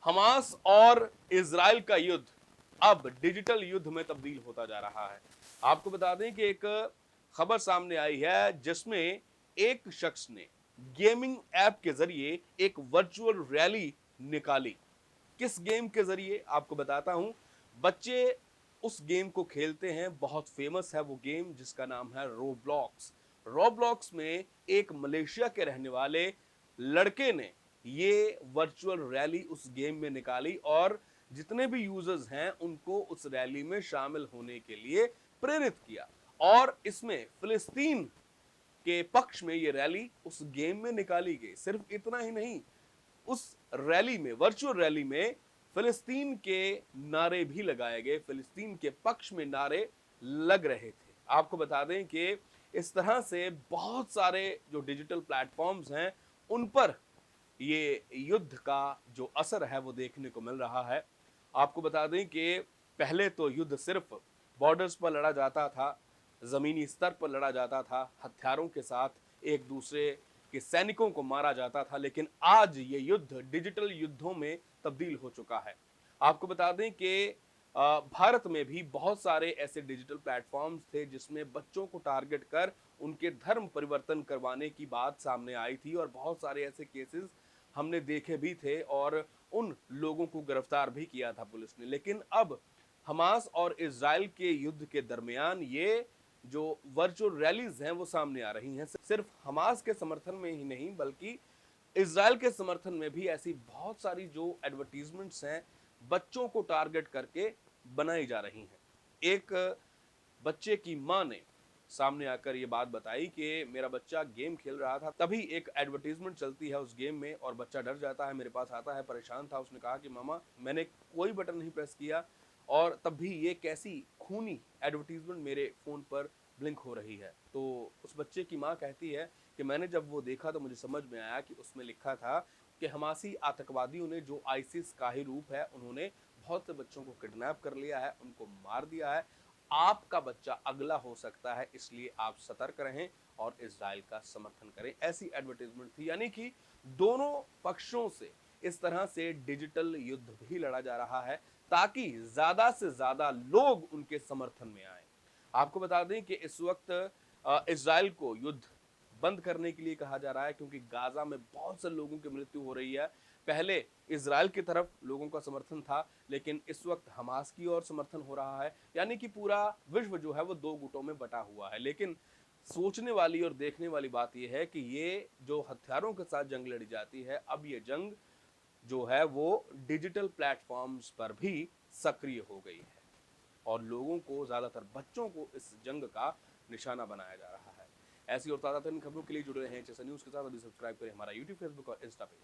Hamas और Israel का युद्ध अब डिजिटल युद्ध में तब्दील होता जा रहा है। आपको बता दें कि एक खबर सामने आई है जिसमें एक शख्स ने गेमिंग ऐप के जरिए एक वर्चुअल रैली निकाली। किस गेम के जरिए आपको बताता हूं। बच्चे उस गेम को खेलते हैं, बहुत फेमस है वो गेम जिसका नाम है रोब्लॉक्स। रोब्लॉक्स में एक मलेशिया के रहने वाले लड़के ने ये वर्चुअल रैली उस गेम में निकाली और जितने भी यूजर्स हैं उनको उस रैली में शामिल होने के लिए प्रेरित किया। और इसमें फिलिस्तीन के पक्ष में ये रैली उस गेम में निकाली गई। सिर्फ इतना ही नहीं, उस रैली में, वर्चुअल रैली में फिलिस्तीन के नारे भी लगाए गए, फिलिस्तीन के पक्ष में नारे लग रहे थे। आपको बता दें कि इस तरह से बहुत सारे जो डिजिटल प्लेटफॉर्म्स हैं उन पर ये युद्ध का जो असर है वो देखने को मिल रहा है। आपको बता दें कि पहले तो युद्ध सिर्फ बॉर्डर्स पर लड़ा जाता था, जमीनी स्तर पर लड़ा जाता था, हथियारों के साथ एक दूसरे के सैनिकों को मारा जाता था, लेकिन आज ये युद्ध डिजिटल युद्धों में तब्दील हो चुका है। आपको बता दें कि भारत में भी बहुत सारे ऐसे डिजिटल प्लेटफॉर्म्स थे जिसमें बच्चों को टारगेट कर उनके धर्म परिवर्तन करवाने की बात सामने आई थी और बहुत सारे ऐसे केसेस हमने देखे भी थे और उन लोगों को गिरफ्तार भी किया था पुलिस ने। लेकिन अब हमास और इजराइल के युद्ध के दरमियान ये जो वर्चुअल रैलीज हैं वो सामने आ रही हैं। सिर्फ हमास के समर्थन में ही नहीं बल्कि इजराइल के समर्थन में भी ऐसी बहुत सारी जो एडवर्टीजमेंट्स हैं बच्चों को टारगेट करके बनाई जा रही हैं। एक बच्चे की मां ने सामने आकर ये बात बताई कि मेरा बच्चा गेम खेल रहा था, तभी एक एडवर्टीजमेंट चलती है उस गेम में और बच्चा डर जाता है, मेरे पास आता है, परेशान था। उसने कहा कि मामा मैंने कोई बटन नहीं प्रेस किया और तब भी ये कैसी खूनी एडवर्टीजमेंट मेरे फोन पर ब्लिंक हो रही है। तो उस बच्चे की मां कहती है कि मैंने जब वो देखा तो मुझे समझ में आया कि उसमें लिखा था कि हमासी आतंकवादियों ने, जो आईसिस का ही रूप है, उन्होंने बहुत से बच्चों को किडनैप कर लिया है, उनको मार दिया है। आपका बच्चा अगला हो सकता है, इसलिए आप सतर्क रहें और इजराइल का समर्थन करें। ऐसी एडवर्टाइजमेंट थी। यानी कि दोनों पक्षों से इस तरह से डिजिटल युद्ध भी लड़ा जा रहा है ताकि ज्यादा से ज्यादा लोग उनके समर्थन में आए। आपको बता दें कि इस वक्त इजराइल को युद्ध बंद करने के लिए कहा जा रहा है क्योंकि गाजा में बहुत से लोगों की मृत्यु हो रही है। पहले इजराइल की तरफ लोगों का समर्थन था, लेकिन इस वक्त हमास की ओर समर्थन हो रहा है। यानी कि पूरा विश्व जो है वो दो गुटों में बटा हुआ है। लेकिन सोचने वाली और देखने वाली बात यह है कि ये जो हथियारों के साथ जंग लड़ी जाती है, अब ये जंग जो है वो डिजिटल प्लेटफॉर्म्स पर भी सक्रिय हो गई है और लोगों को, ज्यादातर बच्चों को इस जंग का निशाना बनाया जा रहा है। ऐसी और ताज़ा तरीन खबरों के लिए जुड़े रहें चेसा न्यूज के साथ। अभी सब्सक्राइब करें हमारा यूट्यूब, फेसबुक और इंस्टा पेज।